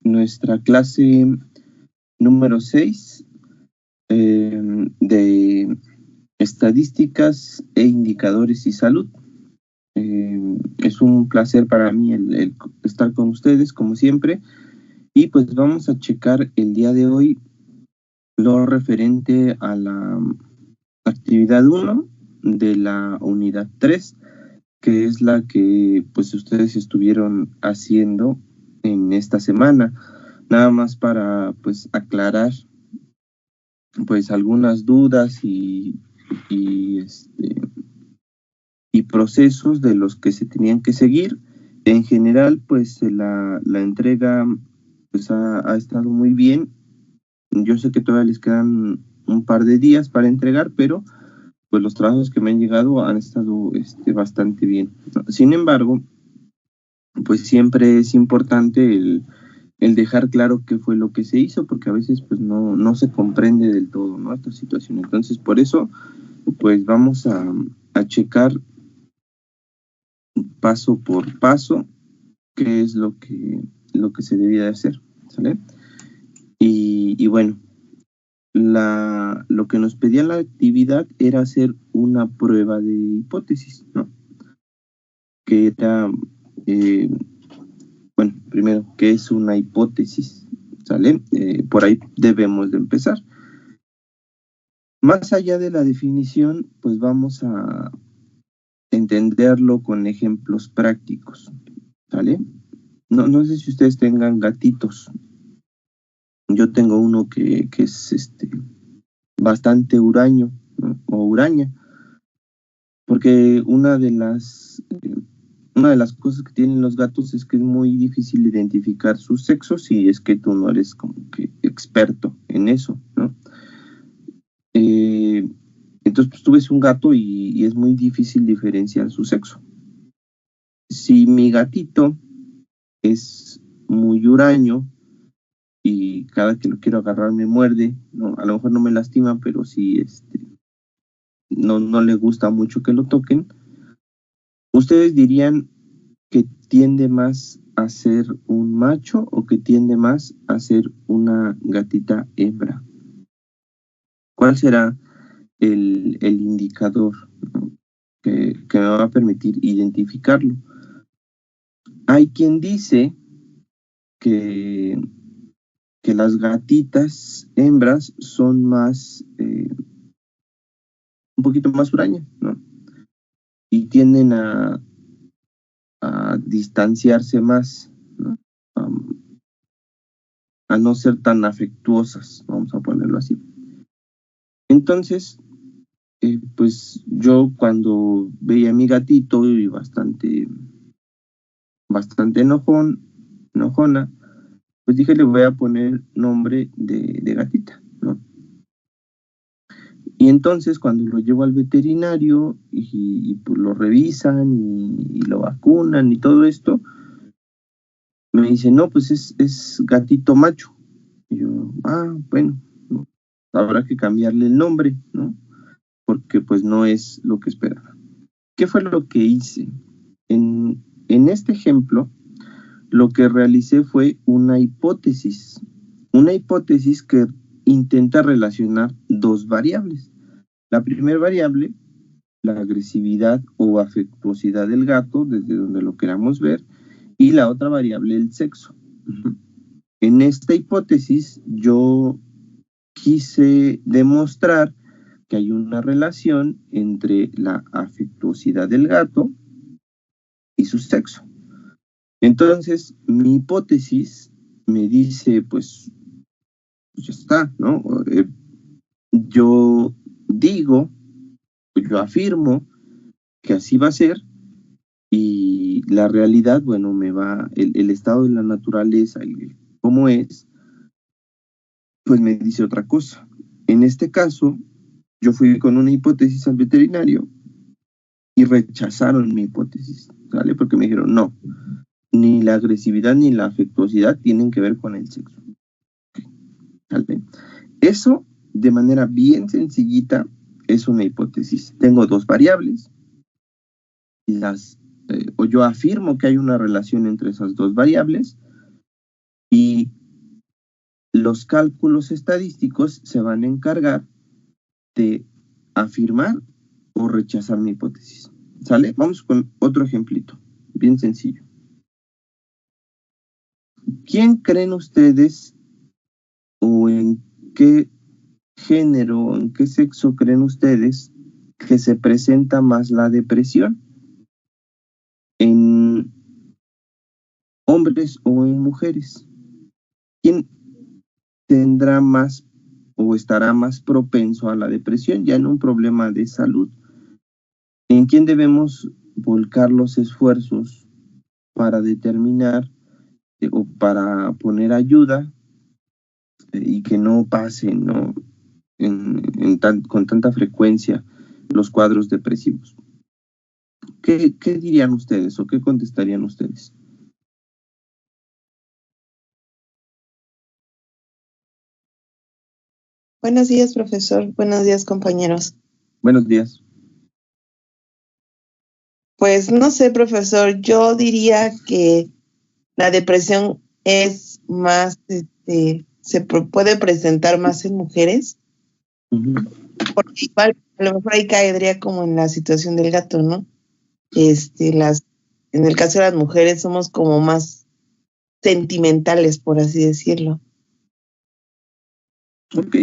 nuestra clase número 6 de estadísticas e indicadores y salud. Es un placer para mí el estar con ustedes, como siempre, y pues vamos a checar el día de hoy lo referente a la actividad 1 de la unidad 3, que es la que pues ustedes estuvieron haciendo en esta semana. Nada más para pues aclarar pues algunas dudas y procesos de los que se tenían que seguir. En general, pues la entrega pues ha estado muy bien. Yo sé que todavía les quedan un par de días para entregar, pero pues los trabajos que me han llegado han estado bastante bien. Sin embargo, pues siempre es importante el dejar claro qué fue lo que se hizo, porque a veces pues no se comprende del todo, ¿no? Esta situación. Entonces, por eso, pues vamos a checar paso por paso qué es lo que se debía de hacer, ¿sale? Y bueno, lo que nos pedía la actividad era hacer una prueba de hipótesis, ¿no? Que era, eh, bueno, primero, ¿qué es una hipótesis? ¿Sale? Por ahí debemos de empezar. Más allá de la definición, pues vamos a entenderlo con ejemplos prácticos, ¿sale? No sé si ustedes tengan gatitos. Yo tengo uno que es bastante huraño, ¿no? O huraña, porque una de las cosas que tienen los gatos es que es muy difícil identificar su sexo si es que tú no eres como que experto en eso, ¿no? Eh, entonces, pues tú ves un gato y es muy difícil diferenciar su sexo. Si mi gatito es muy huraño y cada que lo quiero agarrar me muerde, ¿no? A lo mejor no me lastima, pero sí no le gusta mucho que lo toquen. ¿Ustedes dirían que tiende más a ser un macho o que tiende más a ser una gatita hembra? ¿Cuál será el indicador, ¿no? que me va a permitir identificarlo? Hay quien dice que, que las gatitas hembras son más, un poquito más hurañas, ¿no? Y tienden a distanciarse más, ¿no? A no ser tan afectuosas, vamos a ponerlo así. Entonces, pues yo cuando veía a mi gatito y bastante enojona, pues dije le voy a poner nombre de gatita, ¿no? Y entonces cuando lo llevo al veterinario pues lo revisan y lo vacunan y todo esto, me dicen, no, pues es gatito macho. Y yo, bueno, ¿no? Habrá que cambiarle el nombre, ¿no? Porque pues no es lo que esperaba. ¿Qué fue lo que hice? En este ejemplo, lo que realicé fue una hipótesis que intenta relacionar dos variables. La primera variable, la agresividad o afectuosidad del gato, desde donde lo queramos ver, y la otra variable, el sexo. En esta hipótesis, yo quise demostrar que hay una relación entre la afectuosidad del gato y su sexo. Entonces, mi hipótesis me dice, pues ya está, ¿no? Yo digo, yo afirmo que así va a ser y la realidad, bueno, el estado de la naturaleza y cómo es, pues me dice otra cosa. En este caso, yo fui con una hipótesis al veterinario y rechazaron mi hipótesis, ¿vale? Porque me dijeron, no, ni la agresividad ni la afectuosidad tienen que ver con el sexo. ¿Vale? Eso, de manera bien sencillita, es una hipótesis. Tengo dos variables, o yo afirmo que hay una relación entre esas dos variables, y los cálculos estadísticos se van a encargar de afirmar o rechazar mi hipótesis. ¿Sale? Vamos con otro ejemplito, bien sencillo. ¿Quién creen ustedes o en qué género, en qué sexo creen ustedes que se presenta más la depresión? ¿En hombres o en mujeres? ¿Quién tendrá más o estará más propenso a la depresión ya en un problema de salud? ¿En quién debemos volcar los esfuerzos para determinar o para poner ayuda y que no pasen, ¿no? Con tanta frecuencia los cuadros depresivos? ¿Qué dirían ustedes o qué contestarían ustedes? Buenos días, profesor. Buenos días, compañeros. Buenos días. Pues no sé, profesor, yo diría que la depresión es más, puede presentar más en mujeres, porque igual a lo mejor ahí caería como en la situación del gato, ¿no? En el caso de las mujeres somos como más sentimentales, por así decirlo. Ok,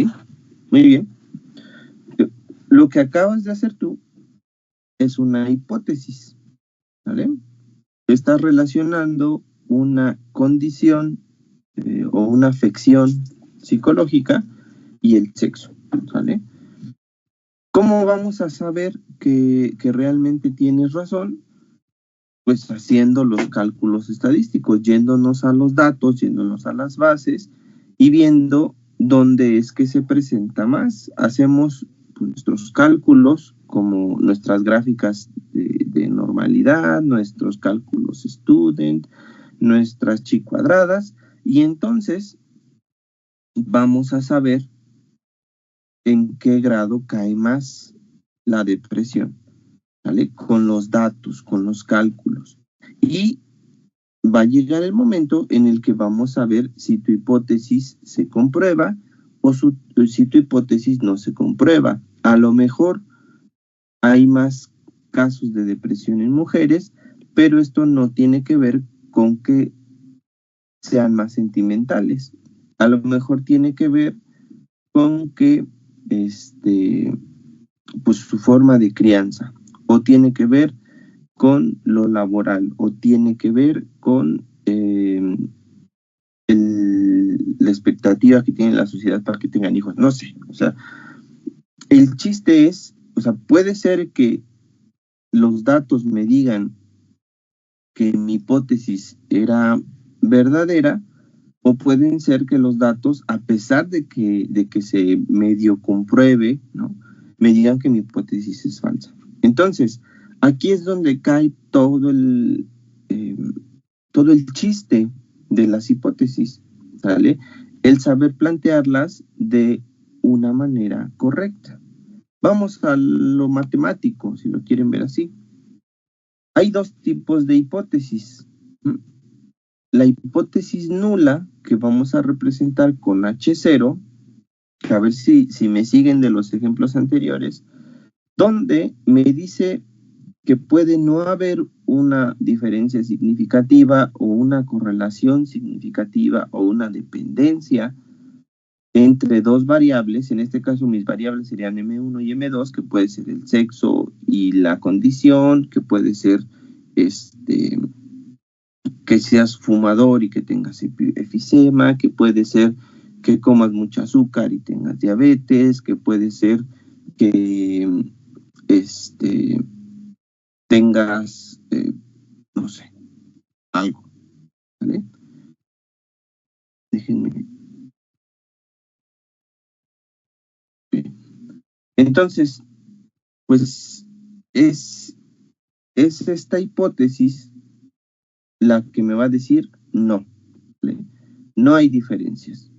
muy bien. Lo que acabas de hacer tú es una hipótesis, ¿vale? Estás relacionando una condición o una afección psicológica y el sexo, ¿vale? ¿Cómo vamos a saber que realmente tienes razón? Pues haciendo los cálculos estadísticos, yéndonos a los datos, yéndonos a las bases y viendo dónde es que se presenta más. Hacemos nuestros cálculos como nuestras gráficas de normalidad, nuestros cálculos student, nuestras chi cuadradas, y entonces vamos a saber en qué grado cae más la depresión, ¿vale? Con los datos, con los cálculos. Y va a llegar el momento en el que vamos a ver si tu hipótesis se comprueba o si tu hipótesis no se comprueba. A lo mejor hay más casos de depresión en mujeres, pero esto no tiene que ver con que sean más sentimentales. A lo mejor tiene que ver con que pues su forma de crianza, o tiene que ver con lo laboral, o tiene que ver con la expectativa que tiene la sociedad para que tengan hijos, no sé, o sea, el chiste es, o sea, puede ser que los datos me digan que mi hipótesis era verdadera, o pueden ser que los datos, a pesar de que se medio compruebe, ¿no?, me digan que mi hipótesis es falsa. Entonces, aquí es donde cae todo el chiste de las hipótesis, ¿sale? El saber plantearlas de una manera correcta. Vamos a lo matemático, si lo quieren ver así. Hay dos tipos de hipótesis. La hipótesis nula, que vamos a representar con H0, a ver si me siguen de los ejemplos anteriores, donde me dice que puede no haber una diferencia significativa o una correlación significativa o una dependencia entre dos variables. En este caso mis variables serían M1 y M2, que puede ser el sexo y la condición, que puede ser que seas fumador y que tengas efisema, que puede ser que comas mucho azúcar y tengas diabetes, que puede ser que tengas, no sé, algo, ¿vale? Déjenme. Entonces, pues es esta hipótesis la que me va a decir no, ¿vale? No hay diferencias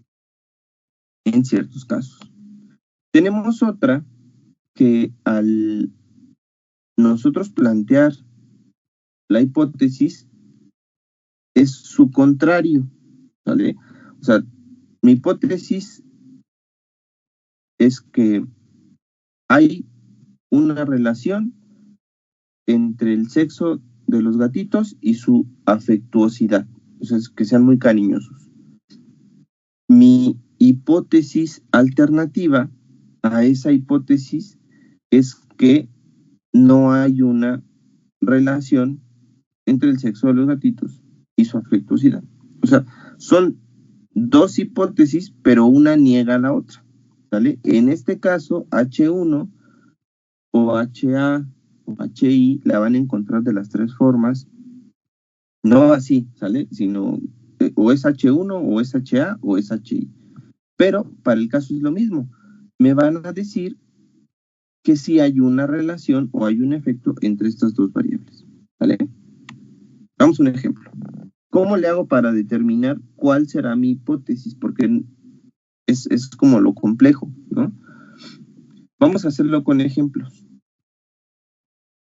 en ciertos casos. Tenemos otra que al nosotros plantear la hipótesis es su contrario, ¿vale? O sea, mi hipótesis es que hay una relación entre el sexo de los gatitos y su afectuosidad, o sea, que sean muy cariñosos. Mi hipótesis alternativa a esa hipótesis es que no hay una relación entre el sexo de los gatitos y su afectuosidad. O sea, son dos hipótesis, pero una niega a la otra, ¿vale? En este caso, H1 o HA o HI la van a encontrar de las tres formas, no así, ¿sale? Sino o es H1 o es HA o es HI. Pero para el caso es lo mismo. Me van a decir que sí hay una relación o hay un efecto entre estas dos variables, ¿vale? Vamos a un ejemplo. ¿Cómo le hago para determinar cuál será mi hipótesis? Porque es como lo complejo, ¿no? Vamos a hacerlo con ejemplos.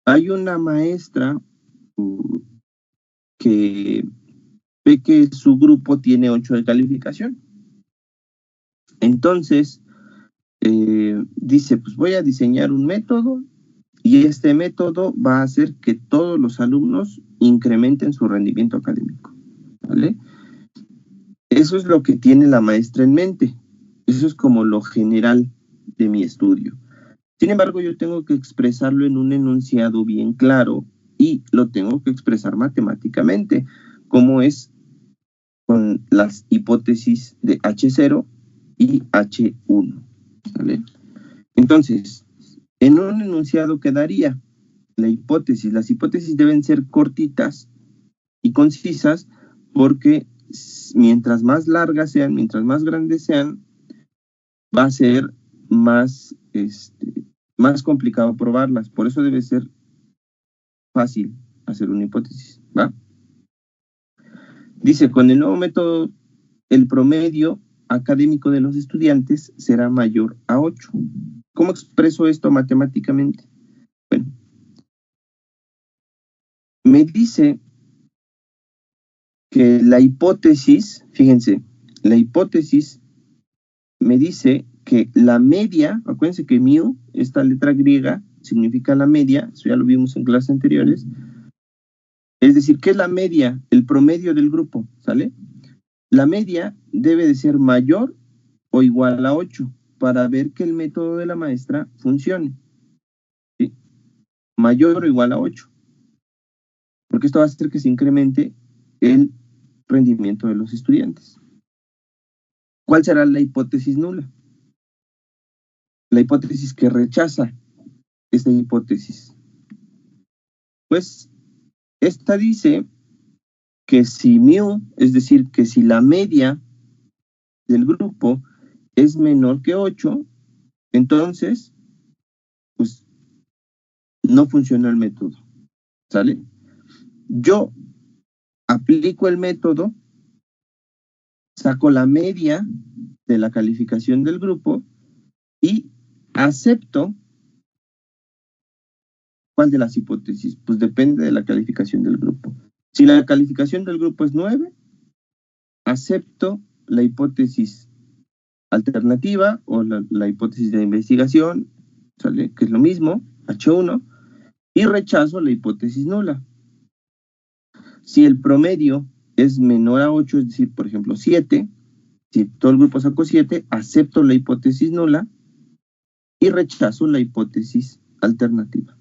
Hay una maestra que ve que su grupo tiene 8 de calificación. Entonces, dice, pues voy a diseñar un método y este método va a hacer que todos los alumnos incrementen su rendimiento académico, ¿vale? Eso es lo que tiene la maestra en mente. Eso es como lo general de mi estudio. Sin embargo, yo tengo que expresarlo en un enunciado bien claro y lo tengo que expresar matemáticamente, como es con las hipótesis de H0 y H1, ¿vale? Entonces, en un enunciado quedaría la hipótesis. Las hipótesis deben ser cortitas y concisas porque mientras más largas sean, mientras más grandes sean, va a ser más, más complicado probarlas. Por eso debe ser fácil hacer una hipótesis, ¿va? Dice, con el nuevo método, el promedio académico de los estudiantes será mayor a 8. ¿Cómo expreso esto matemáticamente? Bueno, me dice que la hipótesis, fíjense, la hipótesis me dice que la media, acuérdense que mu, esta letra griega, significa la media, eso ya lo vimos en clases anteriores, es decir, ¿qué es la media? El promedio del grupo, ¿sale? La media debe de ser mayor o igual a 8 para ver que el método de la maestra funcione, ¿sí? Mayor o igual a 8, porque esto va a hacer que se incremente el rendimiento de los estudiantes. ¿Cuál será la hipótesis nula? La hipótesis que rechaza esta hipótesis. Pues esta dice que si mu, es decir, que si la media del grupo es menor que 8, entonces, pues no funciona el método, ¿sale? Yo aplico el método, saco la media de la calificación del grupo y acepto. ¿Cuál de las hipótesis? Pues depende de la calificación del grupo. Si la calificación del grupo es 9, acepto la hipótesis alternativa o la hipótesis de investigación, ¿sale? Que es lo mismo, H1, y rechazo la hipótesis nula. Si el promedio es menor a 8, es decir, por ejemplo, 7, si todo el grupo sacó 7, acepto la hipótesis nula y rechazo la hipótesis alternativa.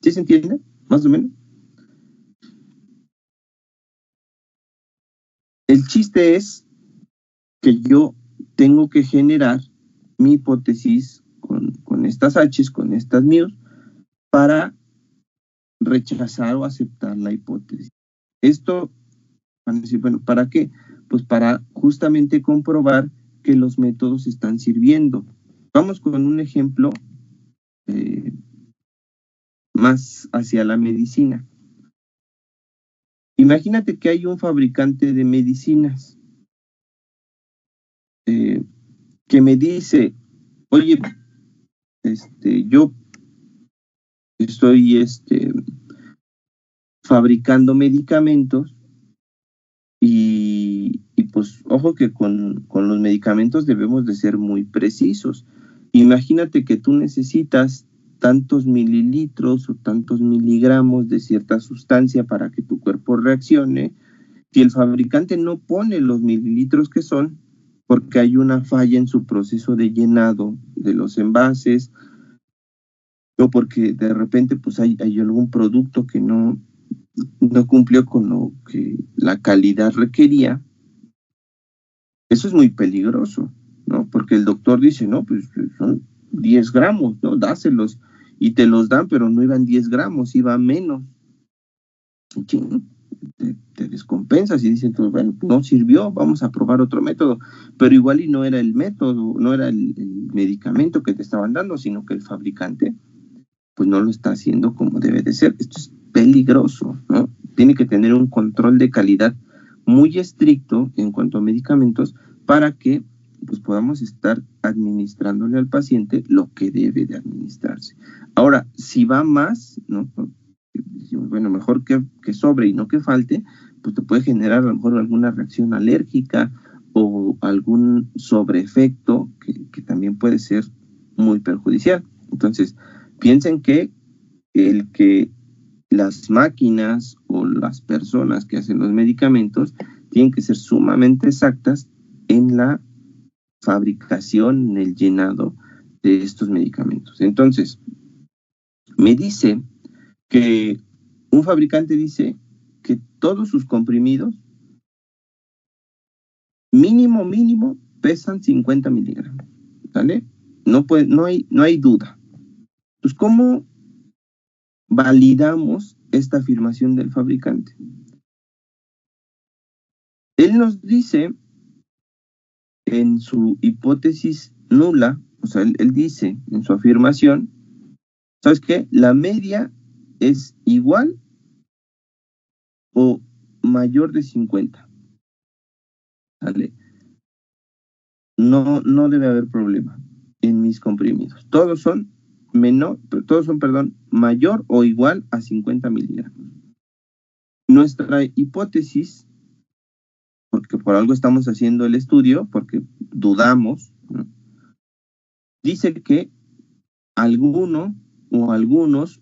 ¿Sí se entiende? Más o menos. El chiste es que yo tengo que generar mi hipótesis con estas H's, con estas mu's, para rechazar o aceptar la hipótesis. Esto, van a decir, bueno, ¿para qué? Pues para justamente comprobar que los métodos están sirviendo. Vamos con un ejemplo más hacia la medicina. Imagínate que hay un fabricante de medicinas que me dice, oye, yo estoy fabricando medicamentos y pues ojo que con los medicamentos debemos de ser muy precisos. Imagínate que tú necesitas tantos mililitros o tantos miligramos de cierta sustancia para que tu cuerpo reaccione, si el fabricante no pone los mililitros que son, porque hay una falla en su proceso de llenado de los envases, o porque de repente pues hay algún producto que no cumplió con lo que la calidad requería, eso es muy peligroso, ¿no? Porque el doctor dice, no, pues son 10 gramos, ¿no? Dáselos. Y te los dan, pero no iban 10 gramos, iba menos. Te descompensas y dicen, pues, bueno, no sirvió, vamos a probar otro método. Pero igual y no era el método, no era el medicamento que te estaban dando, sino que el fabricante pues no lo está haciendo como debe de ser. Esto es peligroso, ¿no? Tiene que tener un control de calidad muy estricto en cuanto a medicamentos para que pues podamos estar administrándole al paciente lo que debe de administrarse. Ahora, si va más, ¿no? Bueno, mejor que sobre y no que falte, pues te puede generar a lo mejor alguna reacción alérgica o algún sobreefecto que también puede ser muy perjudicial. Entonces, piensen que el que las máquinas o las personas que hacen los medicamentos tienen que ser sumamente exactas en la fabricación, en el llenado de estos medicamentos. Entonces, me dice que un fabricante dice que todos sus comprimidos mínimo pesan 50 miligramos, ¿vale? No hay duda. Pues, ¿cómo validamos esta afirmación del fabricante? Él nos dice en su hipótesis nula, o sea, él dice en su afirmación, ¿sabes qué? La media es igual o mayor de 50. ¿Vale? No debe haber problema en mis comprimidos. Todos son mayor o igual a 50 miligramos. Nuestra hipótesis, porque por algo estamos haciendo el estudio, porque dudamos, ¿no? Dice que alguno o algunos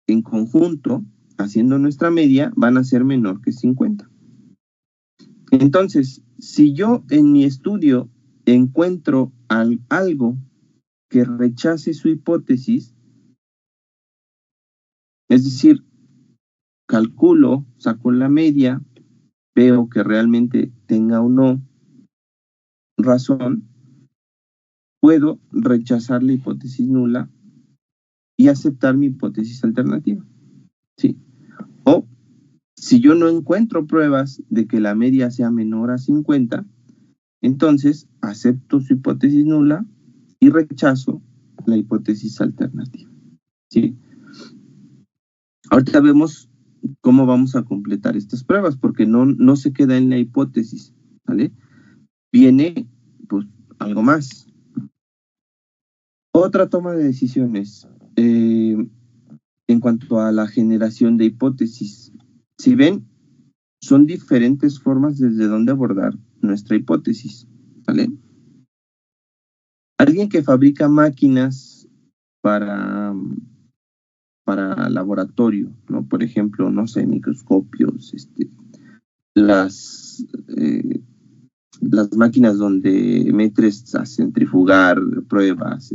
en conjunto, haciendo nuestra media, van a ser menor que 50. Entonces, si yo en mi estudio encuentro algo que rechace su hipótesis, es decir, calculo, saco la media, veo que realmente tenga o no razón, puedo rechazar la hipótesis nula y aceptar mi hipótesis alternativa, ¿sí? O si yo no encuentro pruebas de que la media sea menor a 50, entonces acepto su hipótesis nula y rechazo la hipótesis alternativa, ¿sí? Ahorita vemos cómo vamos a completar estas pruebas, porque no se queda en la hipótesis, ¿vale? Viene, pues, algo más. Otra toma de decisiones en cuanto a la generación de hipótesis. Si ven, son diferentes formas desde donde abordar nuestra hipótesis, ¿vale? Alguien que fabrica máquinas para laboratorio, ¿no? Por ejemplo, no sé, microscopios, las máquinas donde metes a centrifugar pruebas,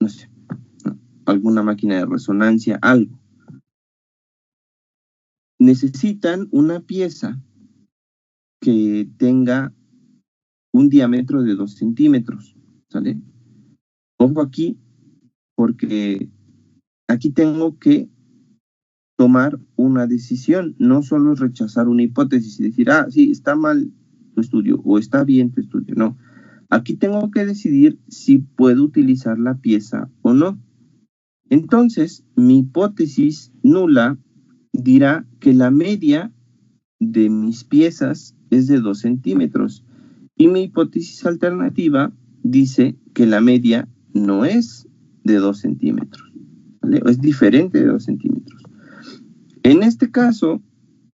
no sé, alguna máquina de resonancia, algo. Necesitan una pieza que tenga un diámetro de 2 centímetros, ¿sale? Ojo aquí, porque aquí tengo que tomar una decisión, no solo rechazar una hipótesis y decir, sí, está mal tu estudio o está bien tu estudio, no. Aquí tengo que decidir si puedo utilizar la pieza o no. Entonces, mi hipótesis nula dirá que la media de mis piezas es de 2 centímetros y mi hipótesis alternativa dice que la media no es de 2 centímetros, ¿vale? O es diferente de 2 centímetros. En este caso,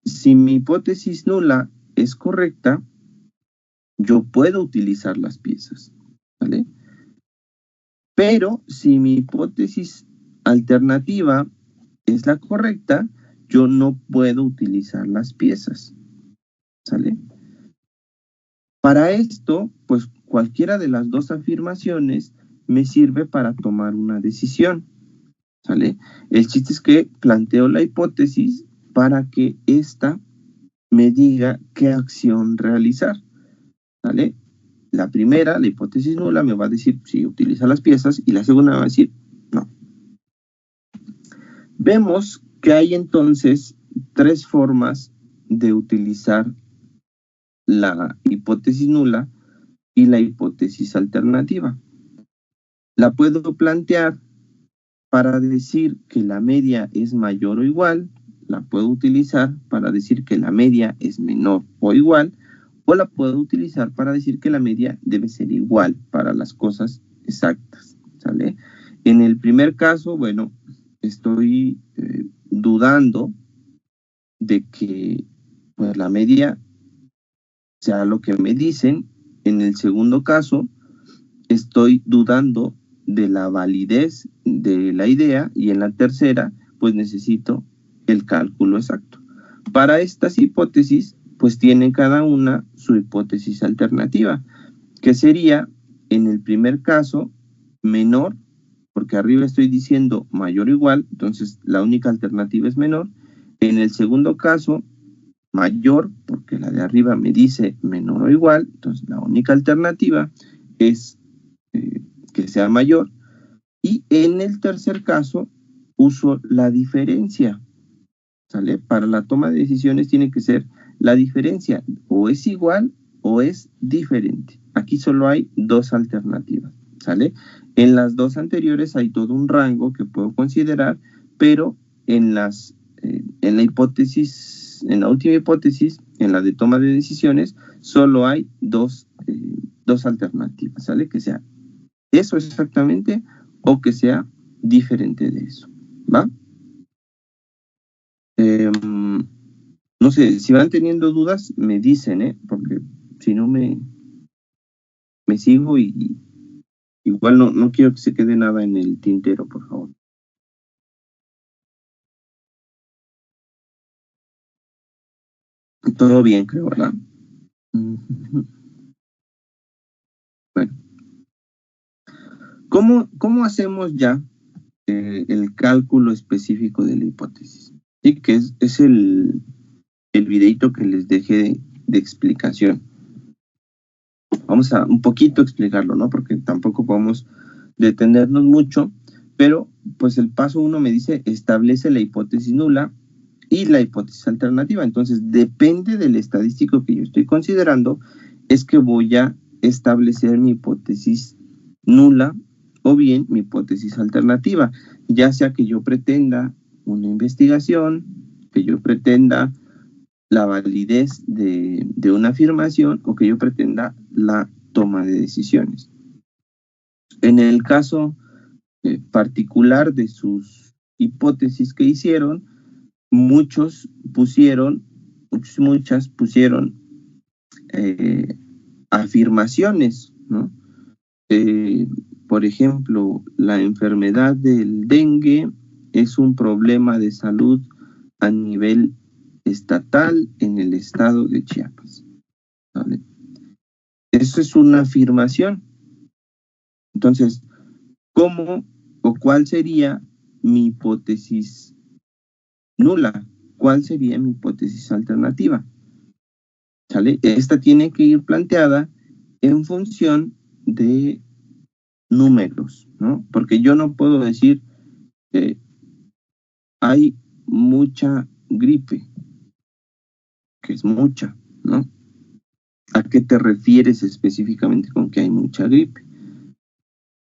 si mi hipótesis nula es correcta, yo puedo utilizar las piezas, ¿vale? Pero si mi hipótesis alternativa es la correcta, yo no puedo utilizar las piezas, ¿sale? Para esto, pues cualquiera de las dos afirmaciones me sirve para tomar una decisión, ¿sale? El chiste es que planteo la hipótesis para que ésta me diga qué acción realizar, ¿sale? La primera, la hipótesis nula, me va a decir si utiliza las piezas, y la segunda me va a decir no. Vemos que hay entonces tres formas de utilizar la hipótesis nula y la hipótesis alternativa. La puedo plantear para decir que la media es mayor o igual, la puedo utilizar para decir que la media es menor o igual, o la puedo utilizar para decir que la media debe ser igual para las cosas exactas, ¿sale? En el primer caso, bueno, estoy dudando de que pues, la media sea lo que me dicen. En el segundo caso, estoy dudando de la validez de la idea, y en la tercera, pues necesito el cálculo exacto. Para estas hipótesis, pues tienen cada una su hipótesis alternativa, que sería, en el primer caso, menor, porque arriba estoy diciendo mayor o igual, entonces la única alternativa es menor. En el segundo caso, mayor, porque la de arriba me dice menor o igual, entonces la única alternativa es que sea mayor. Y en el tercer caso, uso la diferencia, ¿sale? Para la toma de decisiones tiene que ser la diferencia, o es igual o es diferente. Aquí solo hay dos alternativas, ¿sale? En las dos anteriores hay todo un rango que puedo considerar, pero en la hipótesis, en la última hipótesis, en la de toma de decisiones, solo hay dos alternativas, ¿sale? Que sea eso exactamente o que sea diferente de eso, ¿va? No sé, si van teniendo dudas, me dicen, porque si no me sigo y igual no quiero que se quede nada en el tintero, por favor. Todo bien, creo, ¿verdad? Bueno, ¿cómo hacemos ya el cálculo específico de la hipótesis? Sí, que es el videito que les dejé de explicación. Vamos a un poquito explicarlo, ¿no? Porque tampoco podemos detenernos mucho, pero pues el paso 1 me dice establece la hipótesis nula y la hipótesis alternativa. Entonces, depende del estadístico que yo estoy considerando, es que voy a establecer mi hipótesis nula o bien mi hipótesis alternativa, ya sea que yo pretenda una investigación, que yo pretenda la validez de una afirmación o que yo pretenda la toma de decisiones. En el caso particular de sus hipótesis que hicieron, muchas pusieron afirmaciones, ¿no? Por ejemplo, la enfermedad del dengue es un problema de salud a nivel estatal en el estado de Chiapas, ¿vale? Eso es una afirmación. Entonces, ¿cómo o cuál sería mi hipótesis nula? ¿Cuál sería mi hipótesis alternativa? ¿Sale? Esta tiene que ir planteada en función de números, ¿no? Porque yo no puedo decir hay mucha gripe, que es mucha, ¿no? ¿A qué te refieres específicamente con que hay mucha gripe?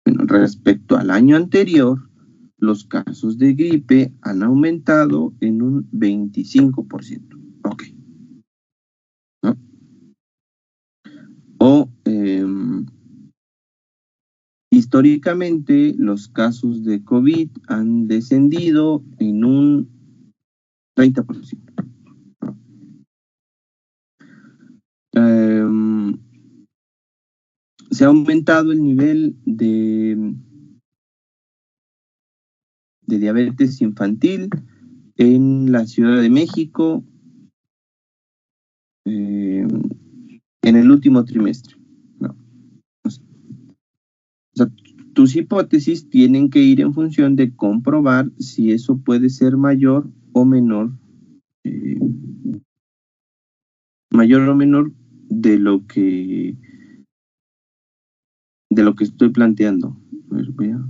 Bueno, respecto al año anterior, los casos de gripe han aumentado en un 25%. Ok. ¿No? O históricamente los casos de COVID han descendido en un 30%. ¿No? se ha aumentado el nivel de diabetes infantil en la Ciudad de México en el último trimestre. No. O sea, tus hipótesis tienen que ir en función de comprobar si eso puede ser mayor o menor de lo que estoy planteando. A ver, voy a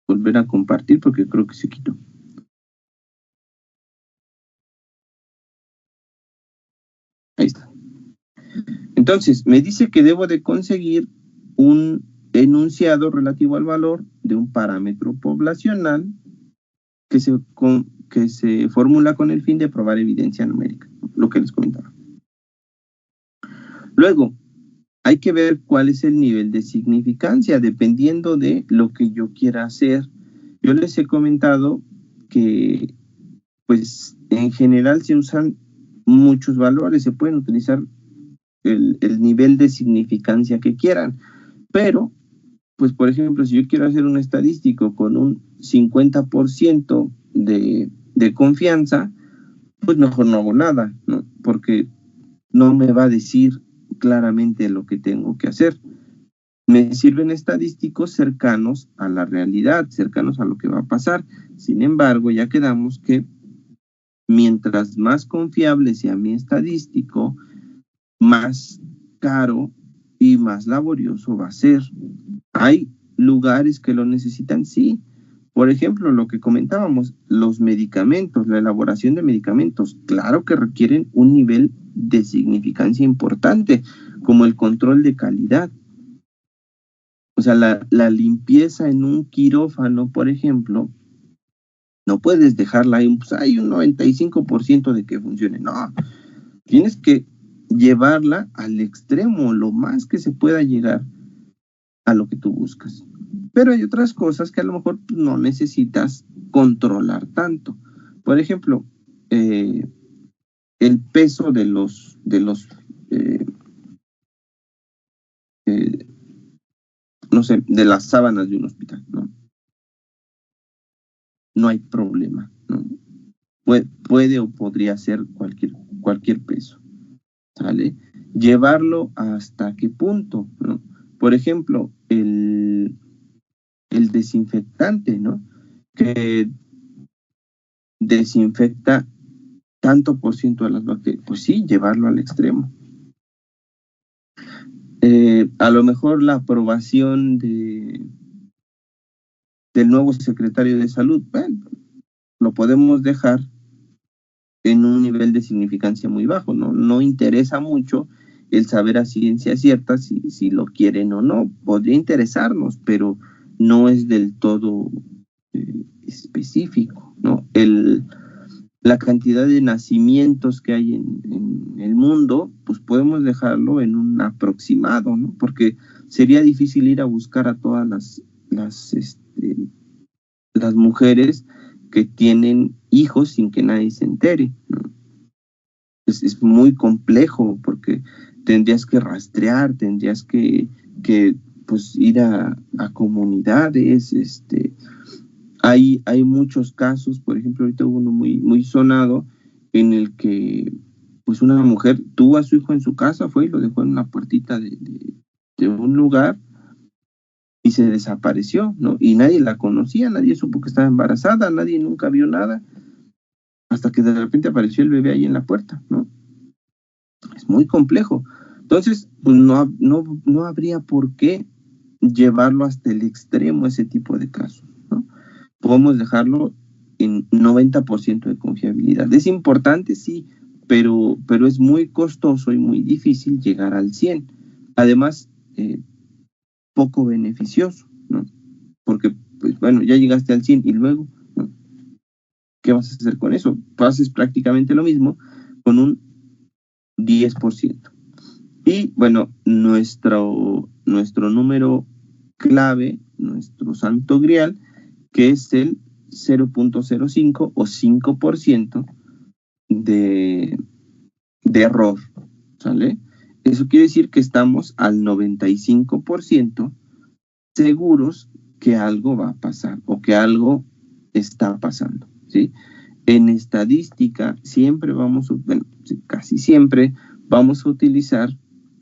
volver a compartir porque creo que se quitó. Ahí está. Entonces, me dice que debo de conseguir un enunciado relativo al valor de un parámetro poblacional que se formula con el fin de probar evidencia numérica, lo que les comentaba. Luego, hay que ver cuál es el nivel de significancia, dependiendo de lo que yo quiera hacer. Yo les he comentado que, pues, en general se usan muchos valores, se pueden utilizar el nivel de significancia que quieran, pero, pues, por ejemplo, si yo quiero hacer un estadístico con un 50% de confianza, pues mejor no hago nada, ¿no? Porque no me va a decir claramente lo que tengo que hacer. Me sirven estadísticos cercanos a la realidad, cercanos a lo que va a pasar. Sin embargo, ya quedamos que mientras más confiable sea mi estadístico, más caro y más laborioso va a ser. ¿Hay lugares que lo necesitan? Sí. Por ejemplo, lo que comentábamos, los medicamentos, la elaboración de medicamentos, claro que requieren un nivel de significancia importante, como el control de calidad. O sea, la limpieza en un quirófano, por ejemplo, no puedes dejarla ahí, pues hay un 95% de que funcione. No, tienes que llevarla al extremo, lo más que se pueda llegar a lo que tú buscas. Pero hay otras cosas que a lo mejor no necesitas controlar tanto. Por ejemplo, el peso de los no sé, de las sábanas de un hospital, ¿no? No hay problema, ¿no? Puede o podría ser cualquier peso, ¿sale? Llevarlo hasta qué punto, ¿no? Por ejemplo, el desinfectante, ¿no? Que desinfecta tanto por ciento de las bacterias. Pues sí, llevarlo al extremo. A lo mejor la aprobación del nuevo secretario de salud, bueno, lo podemos dejar en un nivel de significancia muy bajo, ¿no? No interesa mucho el saber a ciencia cierta si lo quieren o no. Podría interesarnos, pero no es del todo específico, ¿no? La cantidad de nacimientos que hay en el mundo, pues podemos dejarlo en un aproximado, ¿no? Porque sería difícil ir a buscar a todas las mujeres que tienen hijos sin que nadie se entere, ¿no? Es muy complejo porque tendrías que rastrear, tendrías que pues ir a comunidades, hay muchos casos, por ejemplo, ahorita hubo uno muy sonado en el que pues una mujer tuvo a su hijo en su casa, fue y lo dejó en una puertita de un lugar y se desapareció, ¿no? Y nadie la conocía, nadie supo que estaba embarazada, nadie nunca vio nada, hasta que de repente apareció el bebé ahí en la puerta, ¿no? Es muy complejo. Entonces, pues no habría por qué llevarlo hasta el extremo ese tipo de casos, ¿no? Podemos dejarlo en 90% de confiabilidad. Es importante, sí, pero es muy costoso y muy difícil llegar al 100. Además, poco beneficioso, ¿no? Porque, pues bueno, ya llegaste al 100 y luego, ¿no? ¿Qué vas a hacer con eso? Haces prácticamente lo mismo con un 10%. Y bueno, nuestro número clave, nuestro santo grial, que es el 0.05 o 5% de error, ¿sale? Eso quiere decir que estamos al 95% seguros que algo va a pasar o que algo está pasando, ¿sí? En estadística siempre casi siempre vamos a utilizar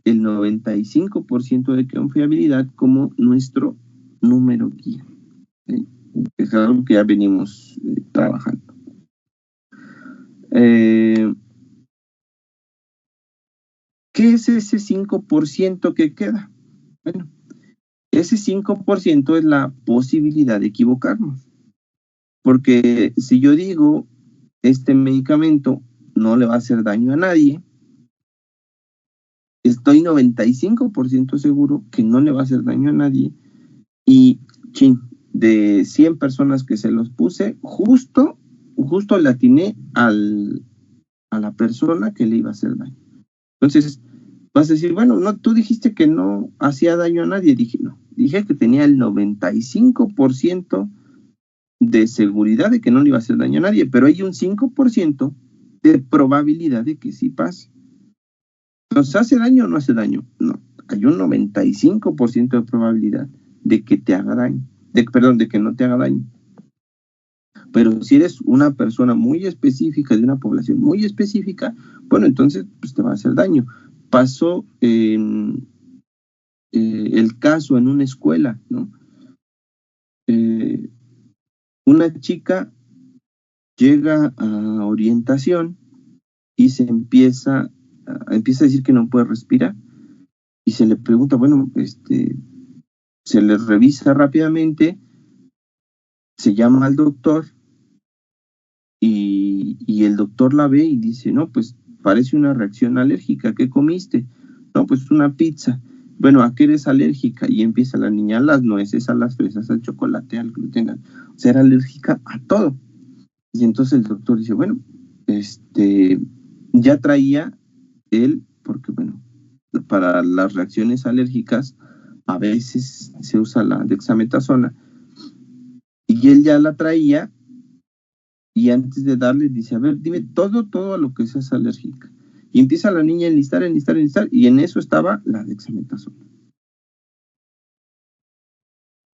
el 95% de confiabilidad como nuestro número guía, ¿sí? Es algo que ya venimos trabajando. ¿Qué es ese 5% que queda? Bueno, ese 5% es la posibilidad de equivocarnos. Porque si yo digo, este medicamento no le va a hacer daño a nadie, estoy 95% seguro que no le va a hacer daño a nadie. Y, de 100 personas que se los puse, justo le atiné a la persona que le iba a hacer daño. Entonces, vas a decir, bueno, no, tú dijiste que no hacía daño a nadie. Dije, no, dije que tenía el 95% de seguridad de que no le iba a hacer daño a nadie, pero hay un 5% de probabilidad de que sí pase. Entonces, ¿hace daño o no hace daño? No, hay un 95% de probabilidad de que te haga daño, de que no te haga daño. Pero si eres una persona muy específica, de una población muy específica, bueno, entonces pues te va a hacer daño. Pasó el caso en una escuela, ¿no? Una chica llega a orientación y se empieza a decir que no puede respirar y se le pregunta, bueno, se le revisa rápidamente, se llama al doctor y el doctor la ve y dice, no, pues parece una reacción alérgica, ¿qué comiste? No, pues una pizza. Bueno, ¿a qué eres alérgica? Y empieza la niña, a las nueces, a las fresas, al chocolate, al gluten, o sea, era alérgica a todo. Y entonces el doctor dice, bueno, ya traía él, porque bueno, para las reacciones alérgicas a veces se usa la dexametasona, y él ya la traía, y antes de darle dice, a ver, dime todo a lo que seas alérgica. Y empieza la niña a enlistar, y en eso estaba la dexametasona.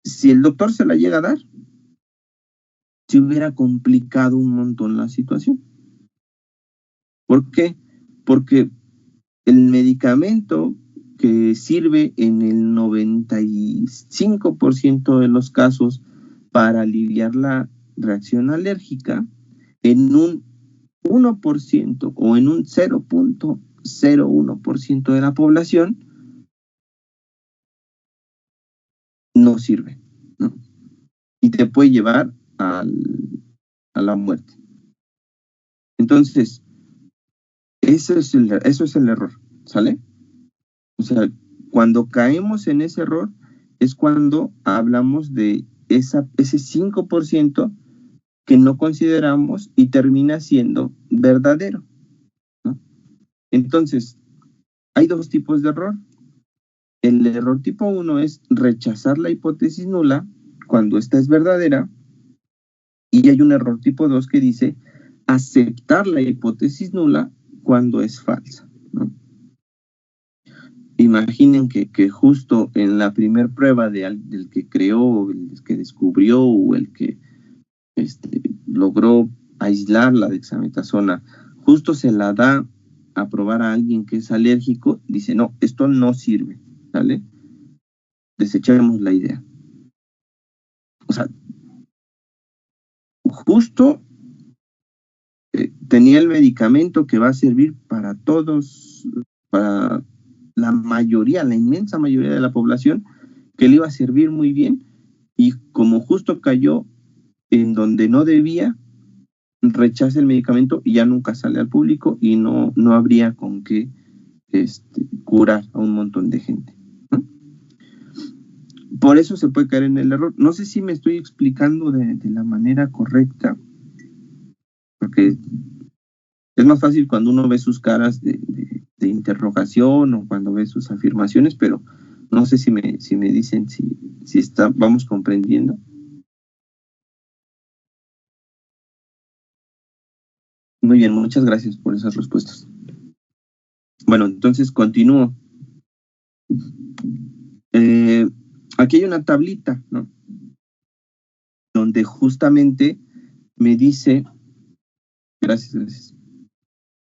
Si el doctor se la llega a dar, se hubiera complicado un montón la situación. ¿Por qué? Porque el medicamento que sirve en el 95% de los casos para aliviar la reacción alérgica, en un 1% o en un 0.01% de la población no sirve, ¿no? Y te puede llevar a la muerte. Entonces, eso es el error, ¿sale? O sea, cuando caemos en ese error es cuando hablamos de ese 5% que no consideramos y termina siendo verdadero, ¿no? Entonces, hay dos tipos de error. El error tipo 1 es rechazar la hipótesis nula cuando esta es verdadera, y hay un error tipo 2 que dice aceptar la hipótesis nula cuando es falsa, ¿no? Imaginen que justo en la primera prueba del que creó, el que descubrió o el que logró aislar la dexametasona, justo se la da a probar a alguien que es alérgico, dice, no, esto no sirve, ¿vale? Desechemos la idea. O sea, justo tenía el medicamento que va a servir para todos, para la mayoría, la inmensa mayoría de la población, que le iba a servir muy bien, y como justo cayó en donde no debía, rechaza el medicamento y ya nunca sale al público y no habría con qué curar a un montón de gente, ¿no? Por eso se puede caer en el error. No sé si me estoy explicando de la manera correcta, porque es más fácil cuando uno ve sus caras de interrogación o cuando ve sus afirmaciones, pero no sé si me dicen si vamos comprendiendo. Muy bien, muchas gracias por esas respuestas. Bueno, entonces continúo. Aquí hay una tablita, ¿no? Donde justamente me dice, gracias,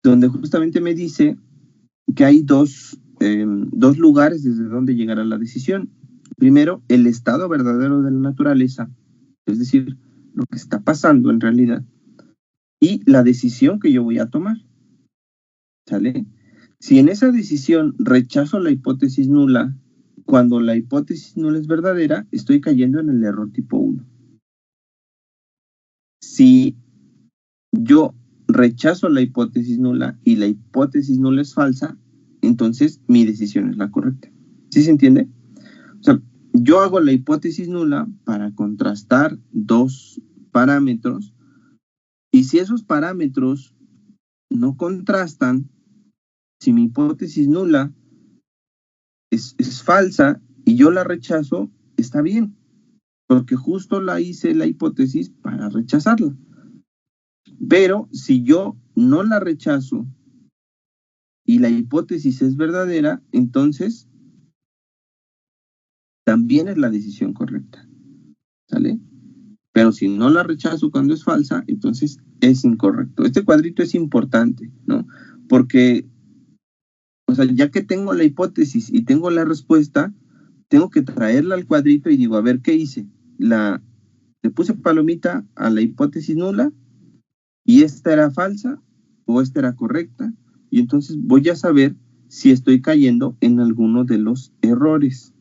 donde justamente me dice que hay dos lugares desde donde llegar a la decisión. Primero, el estado verdadero de la naturaleza, es decir, lo que está pasando en realidad, y la decisión que yo voy a tomar, ¿sale? Si en esa decisión rechazo la hipótesis nula, cuando la hipótesis nula es verdadera, estoy cayendo en el error tipo 1. Si yo rechazo la hipótesis nula y la hipótesis nula es falsa, entonces mi decisión es la correcta. ¿Sí se entiende? O sea, yo hago la hipótesis nula para contrastar dos parámetros, y si esos parámetros no contrastan, si mi hipótesis nula es falsa y yo la rechazo, está bien, porque justo la hice la hipótesis para rechazarla. Pero si yo no la rechazo y la hipótesis es verdadera, entonces también es la decisión correcta, ¿sale? Pero si no la rechazo cuando es falsa, entonces es incorrecto. Este cuadrito es importante, ¿no? Porque, o sea, ya que tengo la hipótesis y tengo la respuesta, tengo que traerla al cuadrito y digo, a ver, ¿qué hice? Le puse palomita a la hipótesis nula y esta era falsa o esta era correcta. Y entonces voy a saber si estoy cayendo en alguno de los errores.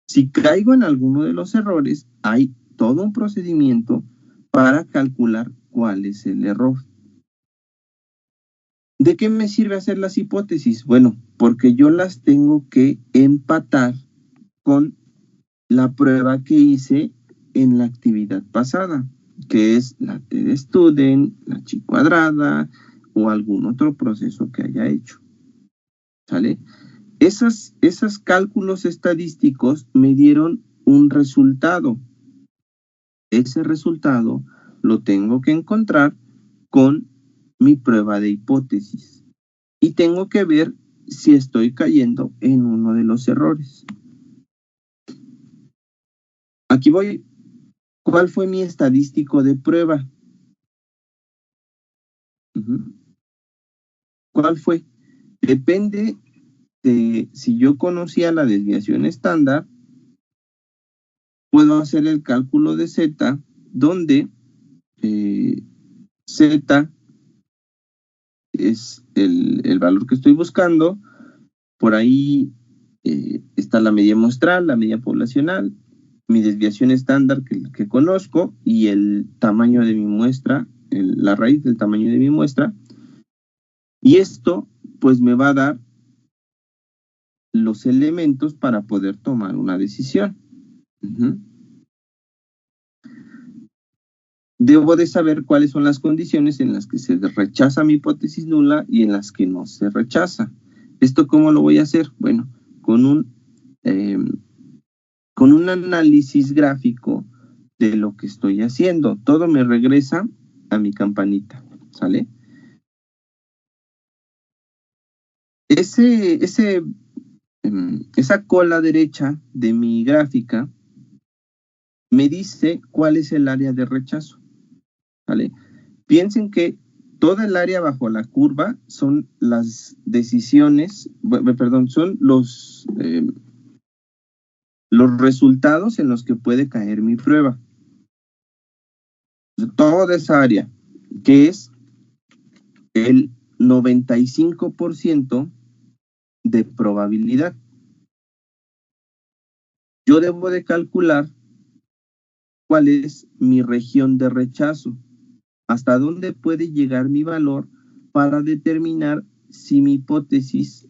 Si caigo en alguno de los errores, hay todo un procedimiento para calcular cuál es el error. ¿De qué me sirve hacer las hipótesis? Bueno, porque yo las tengo que empatar con la prueba que hice en la actividad pasada, que es la T de Student, la chi cuadrada o algún otro proceso que haya hecho. ¿Sale? Esos cálculos estadísticos me dieron un resultado. Ese resultado lo tengo que encontrar con mi prueba de hipótesis y tengo que ver si estoy cayendo en uno de los errores. Aquí voy. ¿Cuál fue mi estadístico de prueba? ¿Cuál fue? Depende de si yo conocía la desviación estándar, puedo hacer el cálculo de Z, donde Z es el valor que estoy buscando. Por ahí está la media muestral, la media poblacional, mi desviación estándar que conozco y el tamaño de mi muestra, la raíz del tamaño de mi muestra. Y esto pues me va a dar los elementos para poder tomar una decisión. Debo de saber cuáles son las condiciones en las que se rechaza mi hipótesis nula y en las que no se rechaza. ¿Esto cómo lo voy a hacer? Bueno, con un análisis gráfico de lo que estoy haciendo. Todo me regresa a mi campanita, ¿sale? Esa cola derecha de mi gráfica me dice cuál es el área de rechazo, ¿vale? Piensen que toda el área bajo la curva son las decisiones, perdón, son los resultados en los que puede caer mi prueba. Toda esa área, que es el 95% de probabilidad. Yo debo de calcular cuál es mi región de rechazo, hasta dónde puede llegar mi valor para determinar si mi hipótesis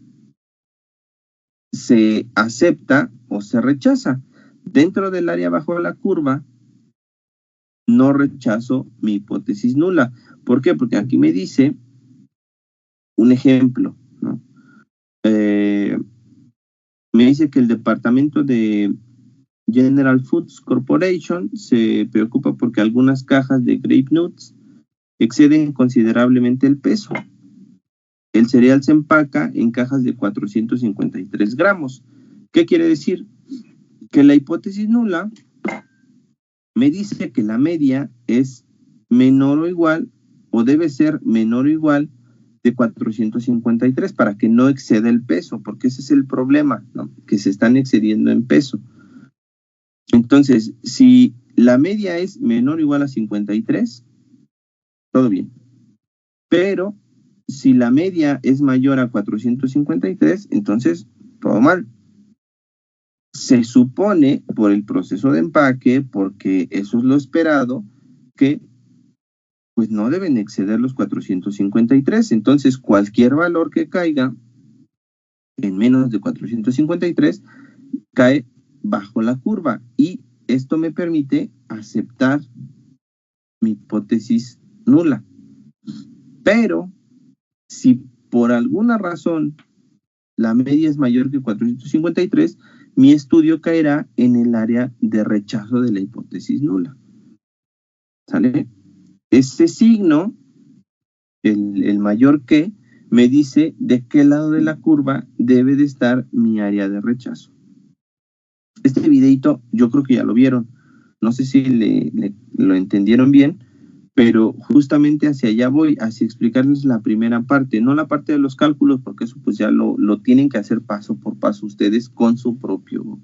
se acepta o se rechaza. Dentro del área bajo la curva, no rechazo mi hipótesis nula. ¿Por qué? Porque aquí me dice un ejemplo, ¿no? Me dice que el departamento de General Foods Corporation se preocupa porque algunas cajas de Grape Nuts exceden considerablemente el peso. el cereal se empaca en cajas de 453 gramos. ¿Qué quiere decir? Que la hipótesis nula me dice que la media es menor o igual, o debe ser menor o igual de 453 para que no exceda el peso, porque ese es el problema, ¿no? Que se están excediendo en peso. Entonces, si la media es menor o igual a 53, todo bien. Pero si la media es mayor a 453, entonces todo mal. Se supone por el proceso de empaque, porque eso es lo esperado, que pues no deben exceder los 453. Entonces, cualquier valor que caiga en menos de 453 cae bajo la curva, y esto me permite aceptar mi hipótesis nula. Pero si por alguna razón la media es mayor que 453, mi estudio caerá en el área de rechazo de la hipótesis nula. ¿Sale? Ese signo, el mayor que, me dice de qué lado de la curva debe de estar mi área de rechazo. Este videito yo creo que ya lo vieron. No sé si lo entendieron bien, pero justamente hacia allá voy, hacia explicarles la primera parte, no la parte de los cálculos, porque eso pues ya lo tienen que hacer paso por paso ustedes con su propio,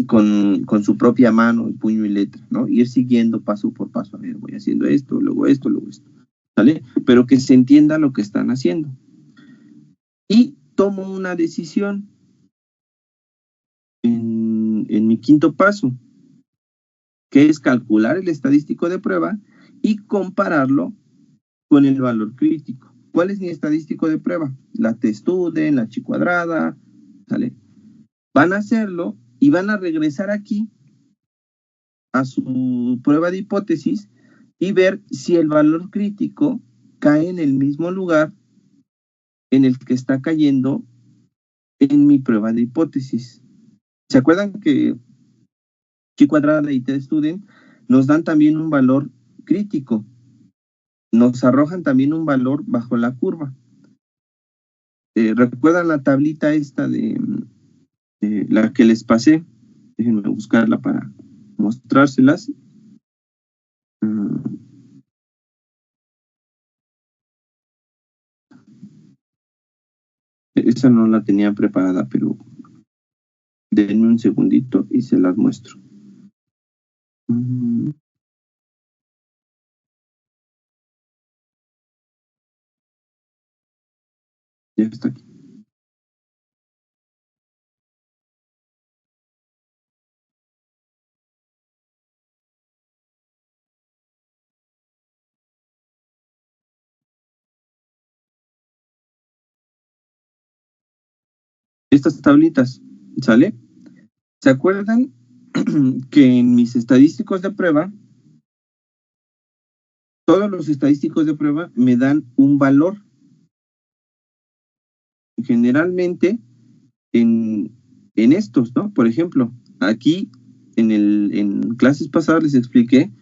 con su propia mano, puño y letra, ¿no? Ir siguiendo paso por paso. A ver, voy haciendo esto, luego esto, ¿vale? Pero que se entienda lo que están haciendo. Y tomo una decisión en mi quinto paso, que es calcular el estadístico de prueba y compararlo con el valor crítico. ¿Cuál es mi estadístico de prueba? La T-Student, la Chi cuadrada, ¿sale? Van a hacerlo y van a regresar aquí a su prueba de hipótesis y ver si el valor crítico cae en el mismo lugar en el que está cayendo en mi prueba de hipótesis. ¿Se acuerdan que Chi cuadrada y T-Student nos dan también un valor crítico? Nos arrojan también un valor bajo la curva. ¿Recuerdan la tablita esta de la que les pasé? Déjenme buscarla para mostrárselas. Esa no la tenía preparada, pero denme un segundito y se las muestro. Ya está aquí. Estas tablitas, ¿sale? ¿Se acuerdan que en mis estadísticos de prueba, todos los estadísticos de prueba me dan un valor? Generalmente en estos, ¿no? Por ejemplo, aquí en clases pasadas les expliqué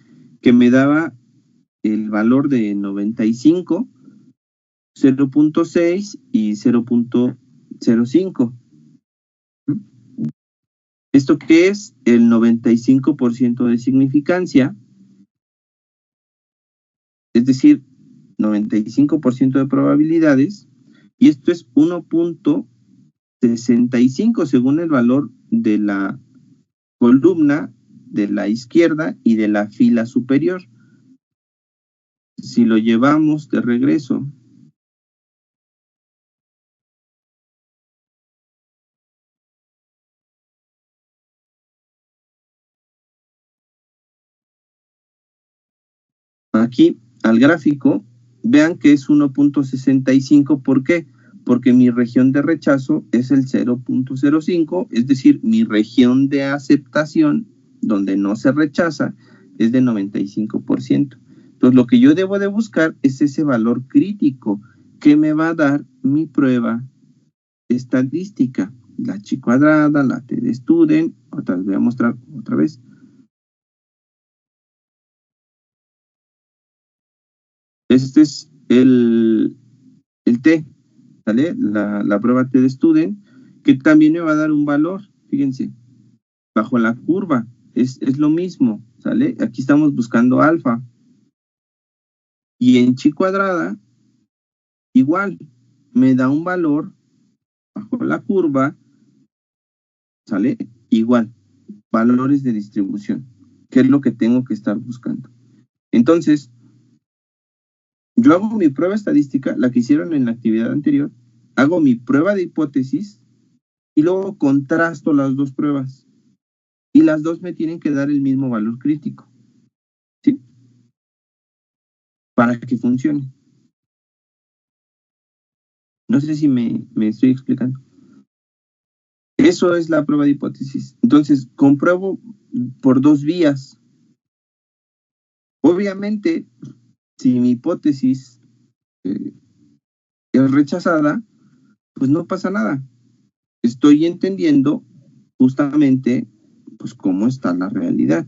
que me daba el valor de 95, 0.6 y 0.05. ¿Esto qué es? El 95% de significancia, es decir, 95% de probabilidades, y esto es 1.65 según el valor de la columna de la izquierda y de la fila superior. Si lo llevamos de regreso aquí al gráfico, vean que es 1.65. ¿Por qué? Porque mi región de rechazo es el 0.05, es decir, mi región de aceptación, donde no se rechaza, es de 95%. Entonces, lo que yo debo de buscar es ese valor crítico que me va a dar mi prueba estadística. La Chi cuadrada, la T-Student, les voy a mostrar otra vez. Este es el el T, ¿sale? La prueba T de Student, que también me va a dar un valor, fíjense, bajo la curva, es lo mismo, ¿sale? Aquí estamos buscando alfa. Y en chi cuadrada, igual, me da un valor bajo la curva, ¿sale? Igual, valores de distribución, que es lo que tengo que estar buscando. Entonces, yo hago mi prueba estadística, la que hicieron en la actividad anterior, hago mi prueba de hipótesis y luego contrasto las dos pruebas. Y las dos me tienen que dar el mismo valor crítico, ¿sí? Para que funcione. No sé si me estoy explicando. Eso es la prueba de hipótesis. Entonces, compruebo por dos vías. Obviamente, si mi hipótesis es rechazada, pues no pasa nada. Estoy entendiendo justamente pues cómo está la realidad.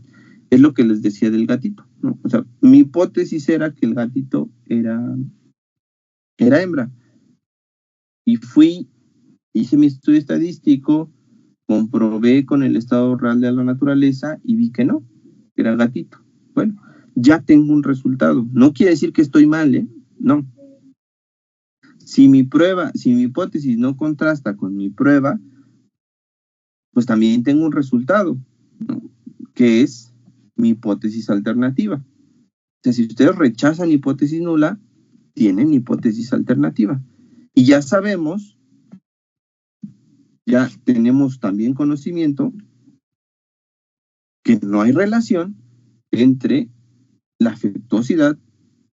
Es lo que les decía del gatito, ¿no? O sea, mi hipótesis era que el gatito era hembra. Y hice mi estudio estadístico, comprobé con el estado real de la naturaleza y vi que no, que era gatito. Bueno, ya tengo un resultado. No quiere decir que estoy mal, ¿eh? No. Si mi hipótesis no contrasta con mi prueba, pues también tengo un resultado, ¿no? Que es mi hipótesis alternativa. O sea, si ustedes rechazan hipótesis nula, tienen hipótesis alternativa. Y ya sabemos, ya tenemos también conocimiento que no hay relación entre la afectuosidad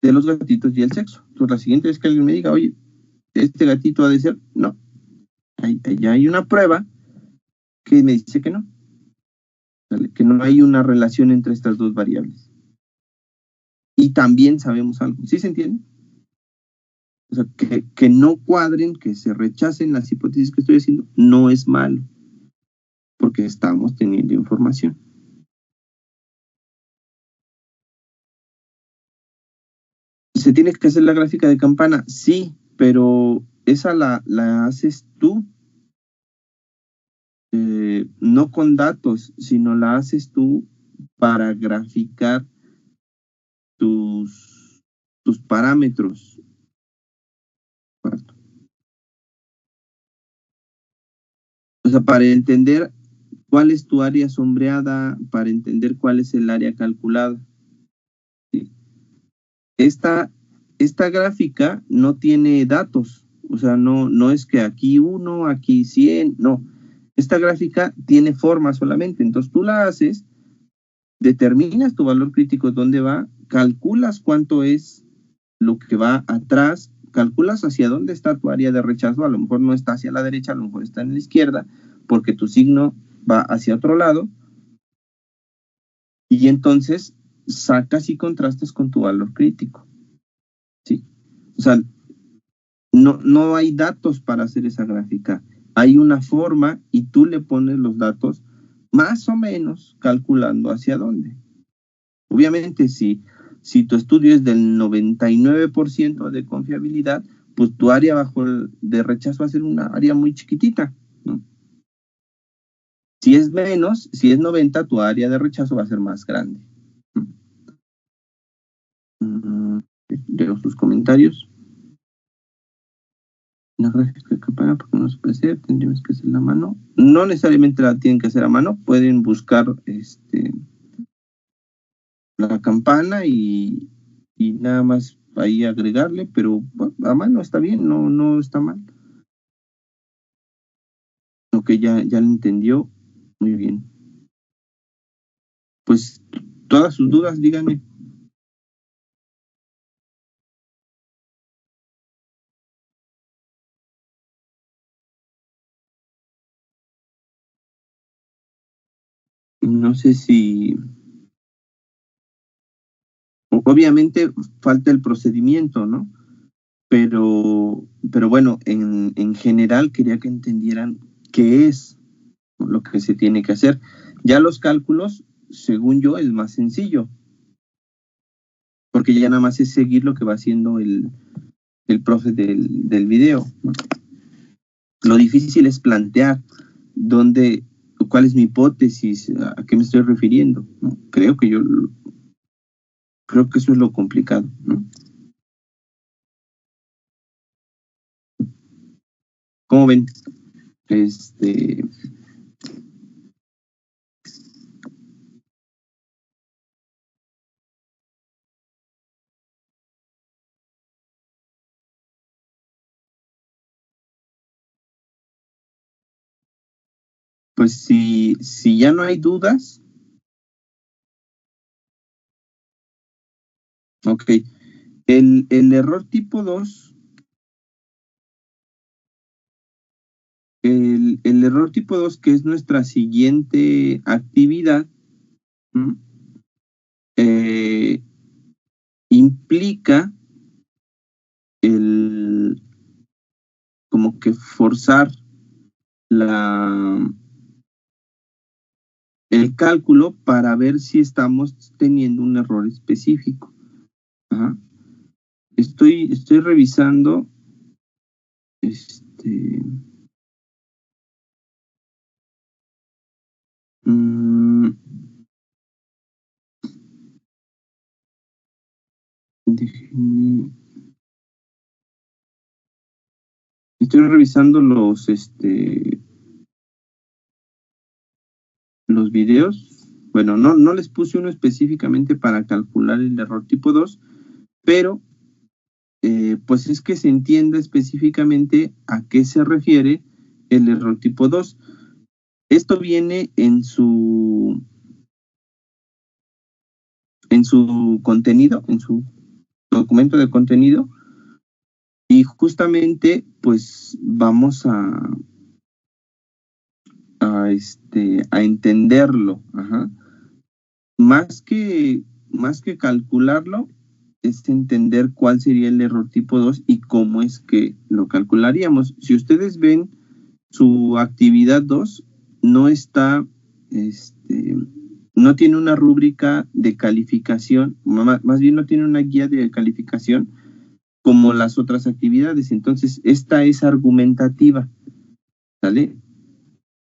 de los gatitos y el sexo. Entonces, la siguiente vez que alguien me diga, oye, este gatito ha de ser, no. Ya hay una prueba que me dice que no. ¿Vale? Que no hay una relación entre estas dos variables. Y también sabemos algo. ¿Sí se entiende? O sea, que no cuadren, que se rechacen las hipótesis que estoy haciendo, no es malo. Porque estamos teniendo información. ¿Se tiene que hacer la gráfica de campana? Sí, pero esa la haces tú. No con datos, sino la haces tú para graficar tus parámetros. O sea, para entender cuál es tu área sombreada, para entender cuál es el área calculada. ¿Sí? Esta gráfica no tiene datos, o sea, no es que aquí 1, aquí 100, no. Esta gráfica tiene forma solamente, entonces tú la haces, determinas tu valor crítico dónde va, calculas cuánto es lo que va atrás, calculas hacia dónde está tu área de rechazo, a lo mejor no está hacia la derecha, a lo mejor está en la izquierda, porque tu signo va hacia otro lado, y entonces sacas y contrastas con tu valor crítico. ¿Sí? O sea, no hay datos para hacer esa gráfica. Hay una forma y tú le pones los datos más o menos calculando hacia dónde. Obviamente, si tu estudio es del 99% de confiabilidad, pues tu área de rechazo va a ser una área muy chiquitita, ¿no? Si es menos, si es 90, tu área de rechazo va a ser más grande. Leo sus comentarios. La gráfica de campana, porque no se puede hacer, tendríamos que hacer la mano. No necesariamente la tienen que hacer a mano, pueden buscar la campana y nada más ahí agregarle, pero bueno, a mano está bien, no está mal. Ok, ya lo entendió, muy bien. Pues todas sus dudas, díganme. No sé si... Obviamente falta el procedimiento, ¿no? Pero bueno, en general quería que entendieran qué es lo que se tiene que hacer. Ya los cálculos, según yo, es más sencillo, porque ya nada más es seguir lo que va haciendo el el profe del video, ¿no? Lo difícil es plantear cuál es mi hipótesis, a qué me estoy refiriendo, ¿no? Creo que eso es lo complicado, ¿no? ¿Cómo ven? Pues si ya no hay dudas, ok. El error tipo 2, el error tipo 2, que es nuestra siguiente actividad, implica como que forzar el cálculo para ver si estamos teniendo un error específico. Ajá. Estoy revisando estoy revisando los videos. Bueno, no les puse uno específicamente para calcular el error tipo 2, pero pues es que se entienda específicamente a qué se refiere el error tipo 2. Esto viene en su contenido, en su documento de contenido, y justamente pues vamos a entenderlo. Ajá. Más que calcularlo, es entender cuál sería el error tipo 2 y cómo es que lo calcularíamos. Si ustedes ven su actividad 2, no está, no tiene una rúbrica de calificación, más bien no tiene una guía de calificación como las otras actividades. Entonces, esta es argumentativa, ¿sale?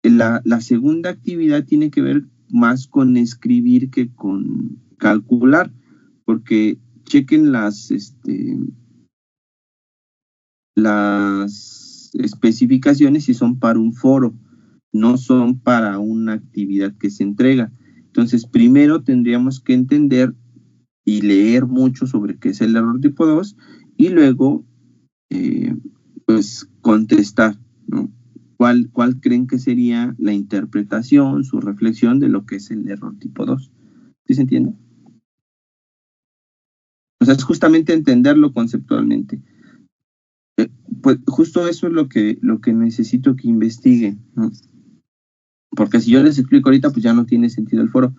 La segunda actividad tiene que ver más con escribir que con calcular, porque chequen las especificaciones y son para un foro, no son para una actividad que se entrega. Entonces, primero tendríamos que entender y leer mucho sobre qué es el error tipo 2 y luego, pues, contestar, ¿no? ¿Cuál creen que sería la interpretación, su reflexión de lo que es el error tipo 2? ¿Sí se entiende? O sea, es justamente entenderlo conceptualmente. Pues justo eso es lo que necesito que investiguen, ¿no? Porque si yo les explico ahorita, pues ya no tiene sentido el foro.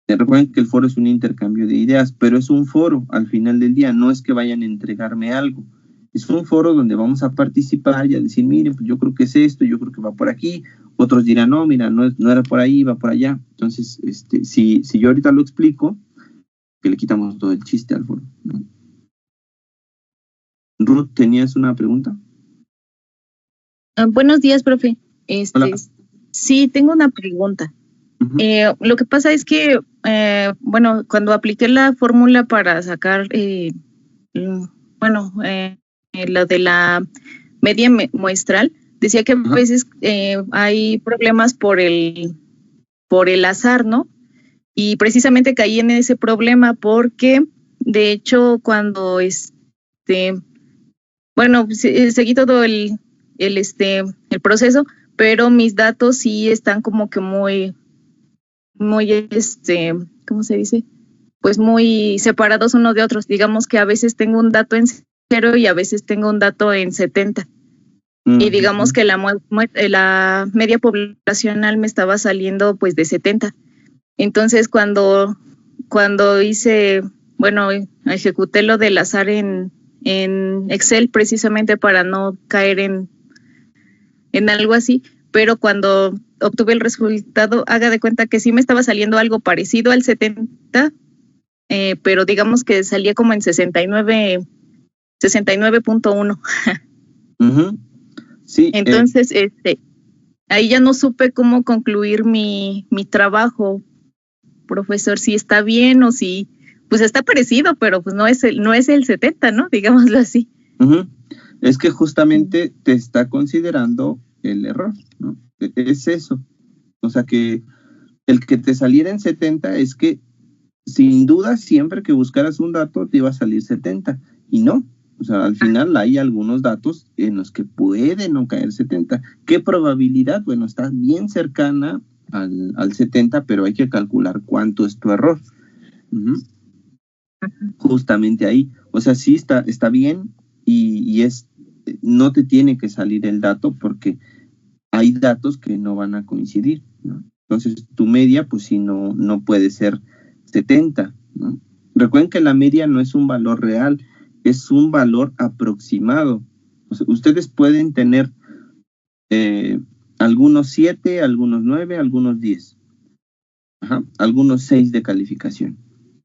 Recuerden que el foro es un intercambio de ideas, pero es un foro al final del día, no es que vayan a entregarme algo. Es un foro donde vamos a participar y a decir, miren, pues yo creo que es esto, yo creo que va por aquí. Otros dirán, no, mira, no era por ahí, va por allá. Entonces, si yo ahorita lo explico, que le quitamos todo el chiste al foro, ¿no? Ruth, ¿tenías una pregunta? Buenos días, profe. Hola. Sí, tengo una pregunta. Uh-huh. Lo que pasa es que, bueno, cuando apliqué la fórmula para sacar, lo de la media muestral, decía que a veces hay problemas por el azar, ¿no? Y precisamente caí en ese problema porque, de hecho, cuando seguí todo el proceso, pero mis datos sí están como que muy, ¿cómo se dice? Pues muy separados unos de otros. Digamos que a veces tengo un dato en 0 y a veces tengo un dato en 70. Uh-huh. Y digamos que la media poblacional me estaba saliendo pues de 70. Entonces cuando ejecuté lo del azar en Excel precisamente para no caer en algo así, pero cuando obtuve el resultado, haga de cuenta que sí me estaba saliendo algo parecido al 70, pero digamos que salía como en 69 69.1. Sí. Entonces, ahí ya no supe cómo concluir mi trabajo, profesor, si está bien o si, pues está parecido, pero pues no es el 70, ¿no? Digámoslo así. Es que justamente te está considerando el error, ¿no? Es eso. O sea que el que te saliera en 70 es que sin duda siempre que buscaras un dato te iba a salir 70 y no. O sea, al final hay algunos datos en los que puede no caer 70. ¿Qué probabilidad? Bueno, está bien cercana al 70, pero hay que calcular cuánto es tu error. Justamente ahí. O sea, sí está bien y no te tiene que salir el dato porque hay datos que no van a coincidir, ¿no? Entonces, tu media, pues sí, no puede ser 70, ¿no? Recuerden que la media no es un valor real, es un valor aproximado. O sea, ustedes pueden tener algunos 7, algunos 9, algunos 10, algunos 6 de calificación.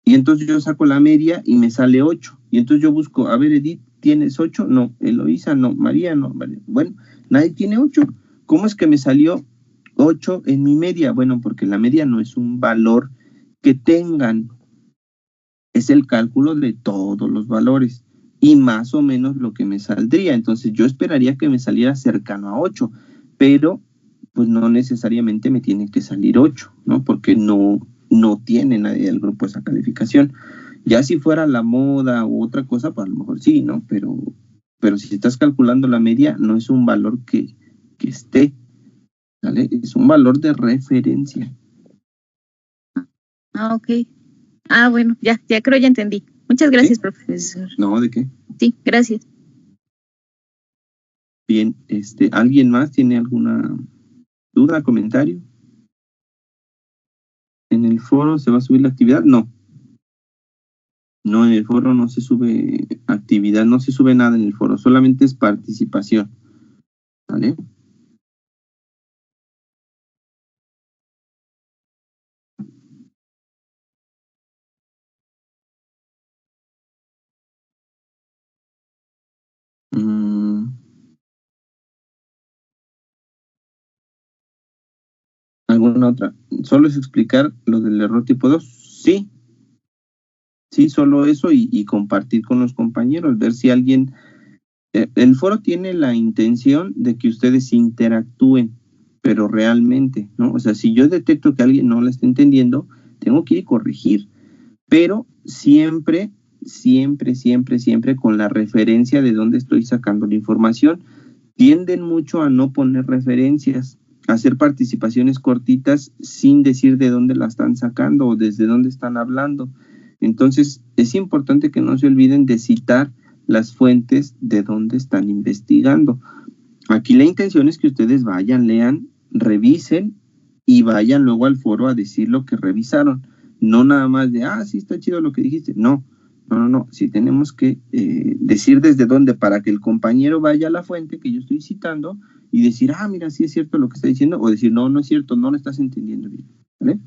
Y entonces yo saco la media y me sale 8. Y entonces yo busco, a ver, Edith, ¿tienes 8? No. Eloísa, no. María, no. Bueno, nadie tiene 8. ¿Cómo es que me salió 8 en mi media? Bueno, porque la media no es un valor que tengan, es el cálculo de todos los valores y más o menos lo que me saldría. Entonces yo esperaría que me saliera cercano a 8, pero pues no necesariamente me tiene que salir 8, ¿no? Porque no tiene nadie del grupo esa calificación. Ya si fuera la moda u otra cosa, pues a lo mejor sí, ¿no? Pero si estás calculando la media, no es un valor que esté, ¿vale? Es un valor de referencia. Ok. Bueno, ya creo ya entendí. Muchas gracias, ¿sí, profesor? No, ¿de qué? Sí, gracias. Bien, ¿alguien más tiene alguna duda, comentario? ¿En el foro se va a subir la actividad? No, en el foro no se sube actividad, no se sube nada en el foro, solamente es participación, ¿vale? ¿Alguna otra? ¿Solo es explicar lo del error tipo 2? Sí, solo eso y compartir con los compañeros, ver si alguien... el foro tiene la intención de que ustedes interactúen, pero realmente, ¿no? O sea, si yo detecto que alguien no la está entendiendo, tengo que ir a corregir, pero siempre con la referencia de dónde estoy sacando la información. Tienden mucho a no poner referencias, a hacer participaciones cortitas sin decir de dónde la están sacando o desde dónde están hablando. Entonces, es importante que no se olviden de citar las fuentes de dónde están investigando. Aquí la intención es que ustedes vayan, lean, revisen y vayan luego al foro a decir lo que revisaron. No nada más de, sí está chido lo que dijiste. No. Sí tenemos que decir desde dónde para que el compañero vaya a la fuente que yo estoy citando y decir, mira, sí es cierto lo que está diciendo, o decir, no es cierto, no lo estás entendiendo bien, ¿vale?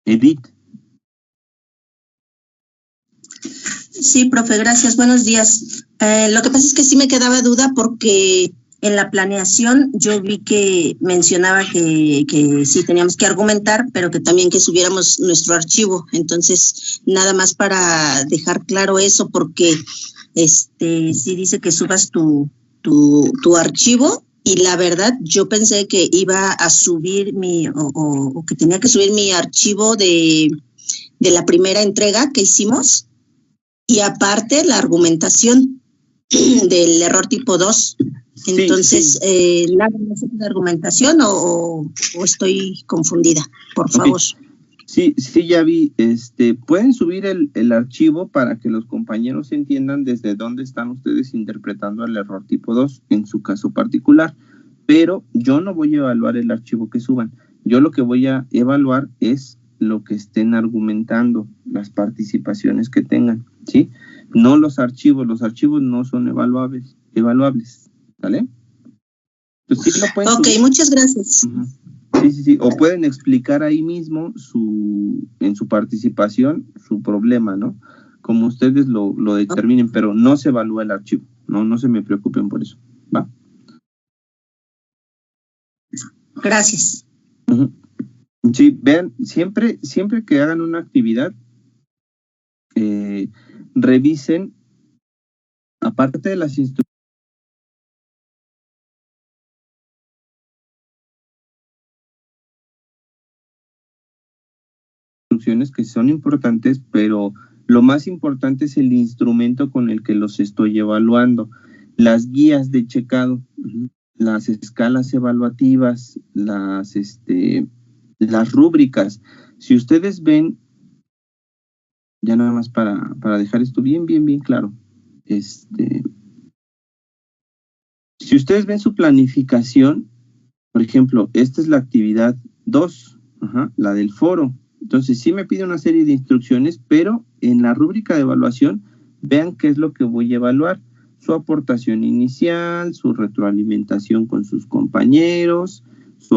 Edith. Sí, profe, gracias. Buenos días. Lo que pasa es que sí me quedaba duda porque en la planeación yo vi que mencionaba que sí teníamos que argumentar, pero que también que subiéramos nuestro archivo. Entonces, nada más para dejar claro eso, porque sí dice que subas tu archivo y la verdad yo pensé que iba a subir o que tenía que subir mi archivo de la primera entrega que hicimos. Y aparte la argumentación del error tipo 2. Entonces, ¿nada más de argumentación o estoy confundida? Por favor. Sí, ya vi. Pueden subir el archivo para que los compañeros entiendan desde dónde están ustedes interpretando el error tipo 2 en su caso particular. Pero yo no voy a evaluar el archivo que suban. Yo lo que voy a evaluar es lo que estén argumentando, las participaciones que tengan, ¿sí? No los archivos no son evaluables, ¿vale? Entonces, sí lo pueden subir. Muchas gracias. Sí, o pueden explicar ahí mismo en su participación su problema, ¿no? como ustedes lo determinen, pero no se evalúa el archivo, no se me preocupen por eso, ¿va? Gracias. Uh-huh. Sí, vean, siempre que hagan una actividad, revisen, aparte de las instrucciones que son importantes, pero lo más importante es el instrumento con el que los estoy evaluando. Las guías de checado, las escalas evaluativas, las rúbricas. Si ustedes ven, ya nada más para dejar esto bien claro, si ustedes ven su planificación, por ejemplo, esta es la actividad 2, la del foro. Entonces sí me pide una serie de instrucciones, pero en la rúbrica de evaluación, vean qué es lo que voy a evaluar. Su aportación inicial, su retroalimentación con sus compañeros, su